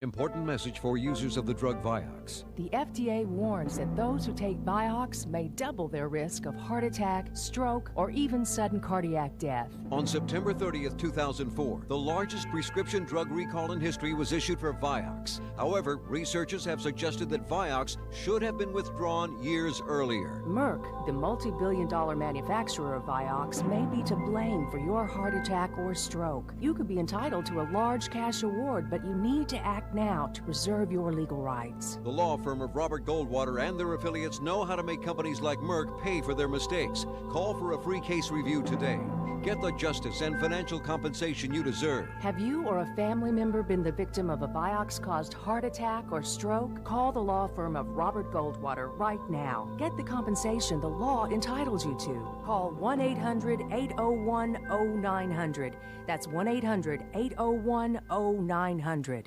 Important message for users of the drug Vioxx. The FDA warns that those who take Vioxx may double their risk of heart attack, stroke, or even sudden cardiac death. On September 30th, 2004, the largest prescription drug recall in history was issued for Vioxx. However, researchers have suggested that Vioxx should have been withdrawn years earlier. Merck, the multi-billion-dollar manufacturer of Vioxx, may be to blame for your heart attack or stroke. You could be entitled to a large cash award, but you need to act now to preserve your legal rights. The law firm of Robert Goldwater and their affiliates know how to make companies like Merck pay for their mistakes. Call for a free case review today. Get the justice and financial compensation you deserve. Have you or a family member been the victim of a Vioxx-caused heart attack or stroke? Call the law firm of Robert Goldwater right now. Get the compensation the law entitles you to. Call 1-800-801-0900. That's 1-800-801-0900.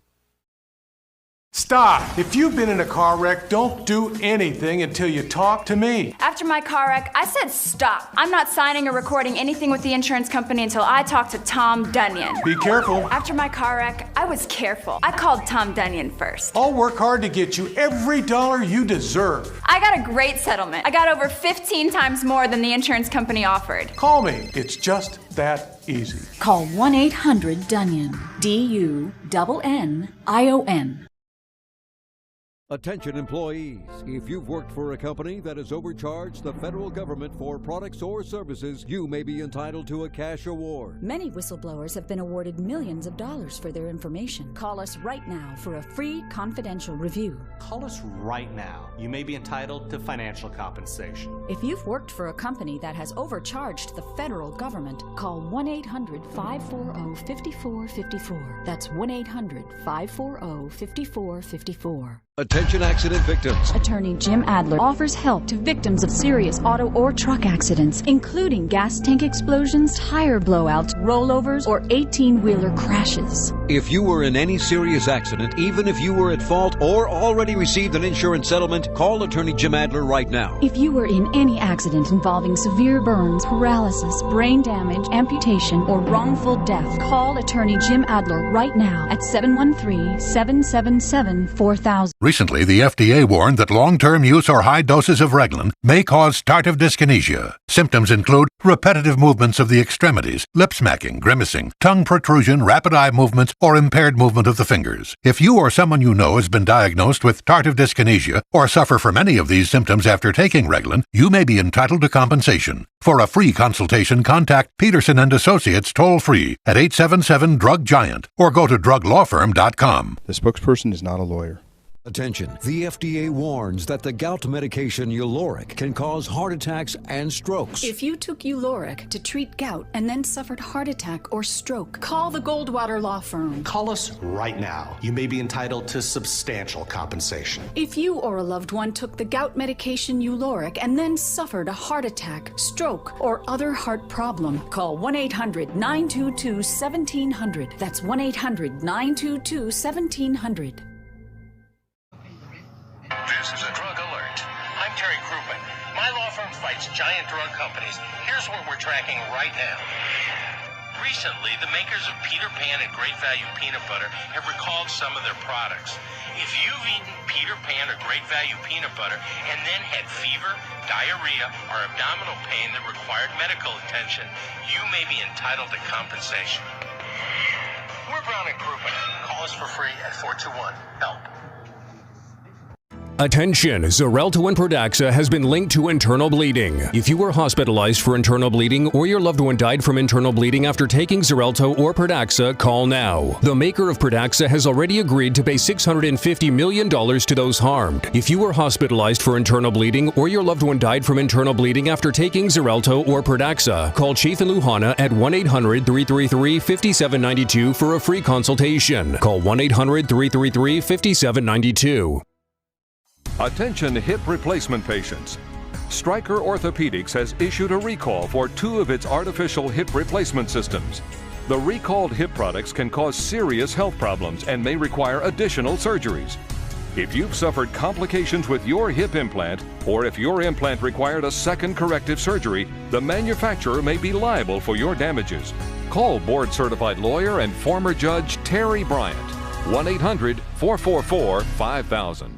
Stop! If you've been in a car wreck, don't do anything until you talk to me. After my car wreck, I said stop. I'm not signing or recording anything with the insurance company until I talk to Tom Dunyan. Be careful. After my car wreck, I was careful. I called Tom Dunyan first. I'll work hard to get you every dollar you deserve. I got a great settlement. I got over 15 times more than the insurance company offered. Call me. It's just that easy. Call 1-800-DUNYON. DUNNION. Attention employees, if you've worked for a company that has overcharged the federal government for products or services, you may be entitled to a cash award. Many whistleblowers have been awarded millions of dollars for their information. Call us right now for a free confidential review. Call us right now. You may be entitled to financial compensation. If you've worked for a company that has overcharged the federal government, call 1-800-540-5454. That's 1-800-540-5454. Attention accident victims. Attorney Jim Adler offers help to victims of serious auto or truck accidents, including gas tank explosions, tire blowouts, rollovers, or 18-wheeler crashes. If you were in any serious accident, even if you were at fault or already received an insurance settlement, call Attorney Jim Adler right now. If you were in any accident involving severe burns, paralysis, brain damage, amputation, or wrongful death, call Attorney Jim Adler right now at 713-777-4000. Recently, the FDA warned that long-term use or high doses of Reglan may cause tardive dyskinesia. Symptoms include repetitive movements of the extremities, lip smacking, grimacing, tongue protrusion, rapid eye movements, or impaired movement of the fingers. If you or someone you know has been diagnosed with tardive dyskinesia or suffer from any of these symptoms after taking Reglan, you may be entitled to compensation. For a free consultation, contact Peterson & Associates toll-free at 877-DRUG-GIANT or go to druglawfirm.com. The spokesperson is not a lawyer. Attention, the FDA warns that the gout medication Uloric can cause heart attacks and strokes. If you took Uloric to treat gout and then suffered heart attack or stroke, call the Goldwater Law Firm. Call us right now. You may be entitled to substantial compensation. If you or a loved one took the gout medication Uloric and then suffered a heart attack, stroke, or other heart problem, call 1-800-922-1700. That's 1-800-922-1700. This is a drug alert. I'm Terry Krupin. My law firm fights giant drug companies. Here's what we're tracking right now. Recently, the makers of Peter Pan and Great Value Peanut Butter have recalled some of their products. If you've eaten Peter Pan or Great Value Peanut Butter and then had fever, diarrhea, or abdominal pain that required medical attention, you may be entitled to compensation. We're Brown and Krupin. Call us for free at 421-HELP. Attention, Xarelto and Pradaxa has been linked to internal bleeding. If you were hospitalized for internal bleeding or your loved one died from internal bleeding after taking Xarelto or Pradaxa, call now. The maker of Pradaxa has already agreed to pay $650 million to those harmed. If you were hospitalized for internal bleeding or your loved one died from internal bleeding after taking Xarelto or Pradaxa, call Chief in Luhana at 1-800-333-5792 for a free consultation. Call 1-800-333-5792. Attention hip replacement patients. Stryker Orthopedics has issued a recall for 2 of its artificial hip replacement systems. The recalled hip products can cause serious health problems and may require additional surgeries. If you've suffered complications with your hip implant, or if your implant required a second corrective surgery, the manufacturer may be liable for your damages. Call board-certified lawyer and former judge Terry Bryant 1-800-444-5000.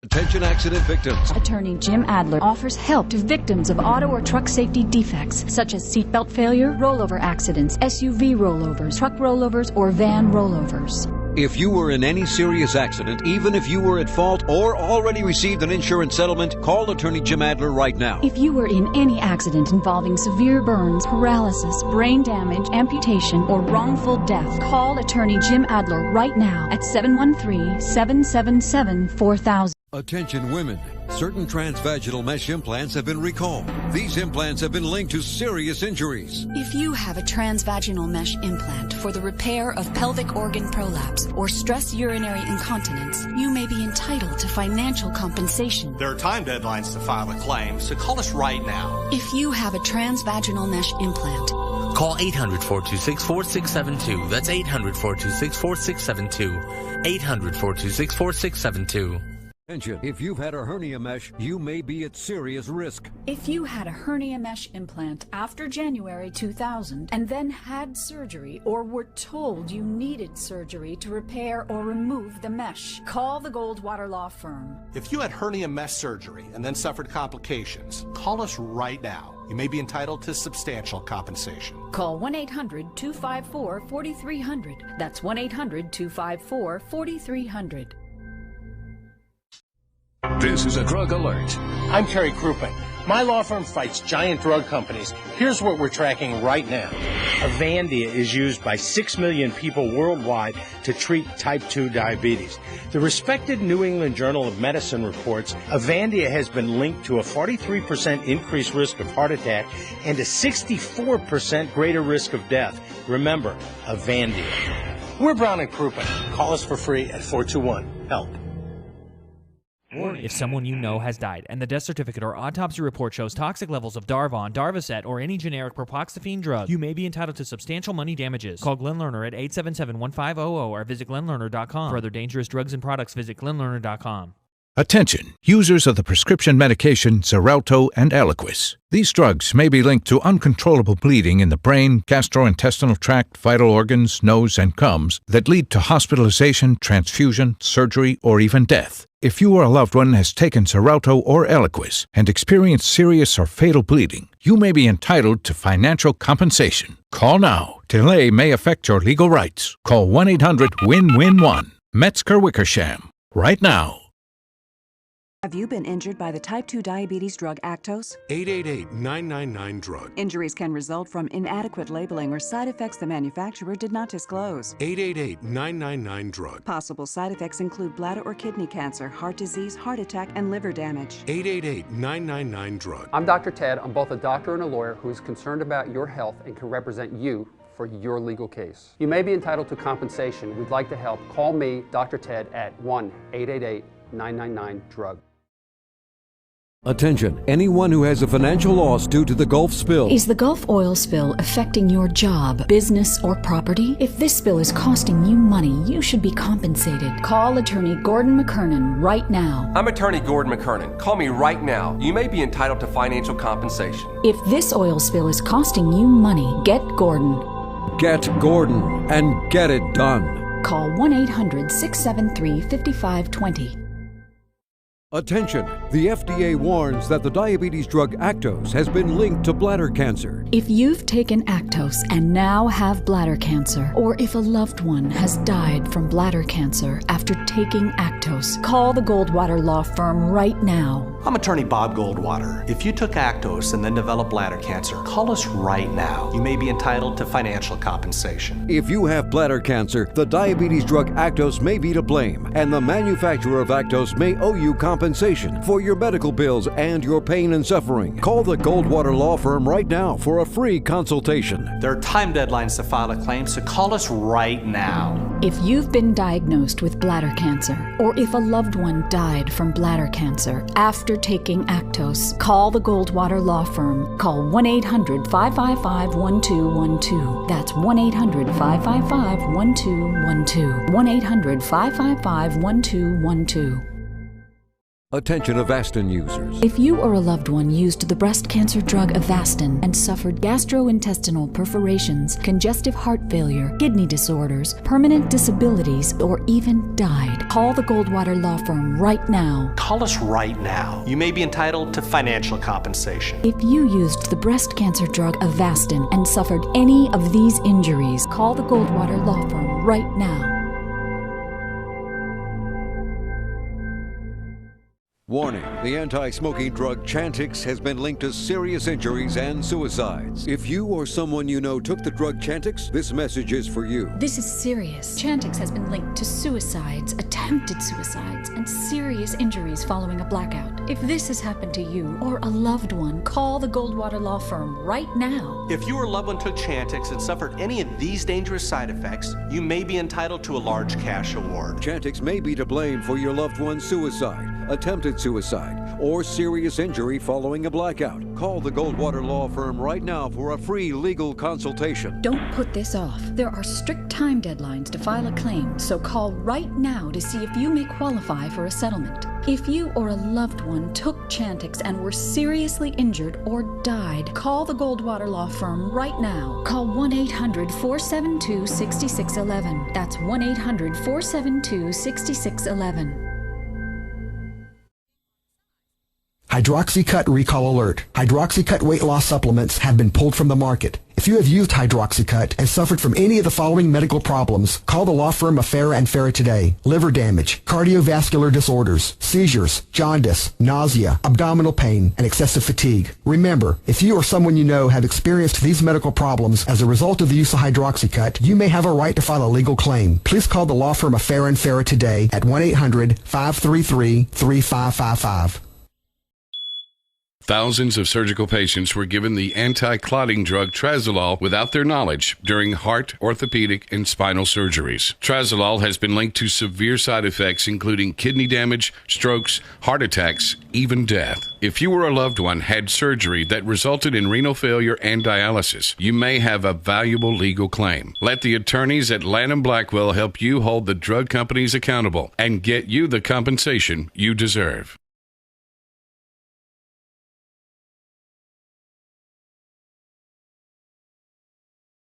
Attention accident victims. Attorney Jim Adler offers help to victims of auto or truck safety defects, such as seatbelt failure, rollover accidents, SUV rollovers, truck rollovers, or van rollovers. If you were in any serious accident, even if you were at fault or already received an insurance settlement, call Attorney Jim Adler right now. If you were in any accident involving severe burns, paralysis, brain damage, amputation, or wrongful death, call Attorney Jim Adler right now at 713-777-4000. Attention women. Certain transvaginal mesh implants have been recalled. These implants have been linked to serious injuries. If you have a transvaginal mesh implant for the repair of pelvic organ prolapse or stress urinary incontinence, you may be entitled to financial compensation. There are time deadlines to file a claim, so call us right now. If you have a transvaginal mesh implant, call 800-426-4672. That's 800-426-4672. 800-426-4672. Attention, if you've had a hernia mesh, you may be at serious risk. if you had a hernia mesh implant after January 2000 and then had surgery or were told you needed surgery to repair or remove the mesh, call the Goldwater Law Firm. If you had hernia mesh surgery and then suffered complications, call us right now. You may be entitled to substantial compensation. Call 1-800-254-4300. That's 1-800-254-4300. This is a drug alert. I'm Terry Crouppen. My law firm fights giant drug companies. Here's what we're tracking right now. Avandia is used by 6 million people worldwide to treat type 2 diabetes. The respected New England Journal of Medicine reports Avandia has been linked to a 43% increased risk of heart attack and a 64% greater risk of death. Remember, Avandia. We're Brown and Crouppen. Call us for free at 421-HELP. If someone you know has died and the death certificate or autopsy report shows toxic levels of Darvon, Darvocet, or any generic propoxyphene drug, you may be entitled to substantial money damages. Call Glenn Lerner at 877-1500 or visit glennlerner.com. For other dangerous drugs and products, visit glennlerner.com. Attention, users of the prescription medication Xarelto and Eliquis. These drugs may be linked to uncontrollable bleeding in the brain, gastrointestinal tract, vital organs, nose, and gums that lead to hospitalization, transfusion, surgery, or even death. If you or a loved one has taken Xarelto or Eliquis and experienced serious or fatal bleeding, you may be entitled to financial compensation. Call now. Delay may affect your legal rights. Call 1-800-WIN-WIN-1. Metzger-Wickersham. Right now. Have you been injured by the type 2 diabetes drug Actos? 888-999-DRUG. Injuries can result from inadequate labeling or side effects the manufacturer did not disclose. 888-999-DRUG. Possible side effects include bladder or kidney cancer, heart disease, heart attack, and liver damage. 888-999-DRUG. I'm Dr. Ted. I'm both a doctor and a lawyer who is concerned about your health and can represent you for your legal case. You may be entitled to compensation. We'd like to help. Call me, Dr. Ted, at 1-888-999-DRUG. Attention, anyone who has a financial loss due to the Gulf spill. Is the Gulf oil spill affecting your job, business, or property? If this spill is costing you money, you should be compensated. Call attorney Gordon McKernan right now. I'm attorney Gordon McKernan. Call me right now. You may be entitled to financial compensation. If this oil spill is costing you money, get Gordon. Get Gordon and get it done. Call 1-800-673-5520. Attention, the FDA warns that the diabetes drug Actos has been linked to bladder cancer. If you've taken Actos and now have bladder cancer, or if a loved one has died from bladder cancer after taking Actos, call the Goldwater Law Firm right now. I'm attorney Bob Goldwater. If you took Actos and then developed bladder cancer, call us right now. You may be entitled to financial compensation. If you have bladder cancer, the diabetes drug Actos may be to blame, and the manufacturer of Actos may owe you compensation for your medical bills and your pain and suffering. Call the Goldwater Law Firm right now for a free consultation. There are time deadlines to file a claim, so call us right now. If you've been diagnosed with bladder cancer, or if a loved one died from bladder cancer after taking Actos, call the Goldwater Law Firm. Call 1-800-555-1212. That's 1-800-555-1212. 1-800-555-1212. Attention Avastin users. If you or a loved one used the breast cancer drug Avastin and suffered gastrointestinal perforations, congestive heart failure, kidney disorders, permanent disabilities, or even died, call the Goldwater Law Firm right now. Call us right now. You may be entitled to financial compensation. If you used the breast cancer drug Avastin and suffered any of these injuries, call the Goldwater Law Firm right now. Warning, the anti-smoking drug Chantix has been linked to serious injuries and suicides. If you or someone you know took the drug Chantix, this message is for you. This is serious. Chantix has been linked to suicides, attempted suicides, and serious injuries following a blackout. If this has happened to you or a loved one, call the Goldwater Law Firm right now. If you or a loved one took Chantix and suffered any of these dangerous side effects, you may be entitled to a large cash award. Chantix may be to blame for your loved one's suicide, attempted suicide, or serious injury following a blackout. Call the Goldwater Law Firm right now for a free legal consultation. Don't put this off. There are strict time deadlines to file a claim, so call right now to see if you may qualify for a settlement. If you or a loved one took Chantix and were seriously injured or died, call the Goldwater Law Firm right now. Call 1-800-472-6611. That's 1-800-472-6611. Hydroxycut recall alert. Hydroxycut weight loss supplements have been pulled from the market. If you have used Hydroxycut and suffered from any of the following medical problems, call the law firm of Farah and Farah today. Liver damage, cardiovascular disorders, seizures, jaundice, nausea, abdominal pain, and excessive fatigue. Remember, if you or someone you know have experienced these medical problems as a result of the use of Hydroxycut, you may have a right to file a legal claim. Please call the law firm of Farah and Farah today at 1-800-533-3555. Thousands of surgical patients were given the anti-clotting drug Trazolol without their knowledge during heart, orthopedic, and spinal surgeries. Trazolol has been linked to severe side effects including kidney damage, strokes, heart attacks, even death. If you or a loved one had surgery that resulted in renal failure and dialysis, you may have a valuable legal claim. Let the attorneys at Lanham Blackwell help you hold the drug companies accountable and get you the compensation you deserve.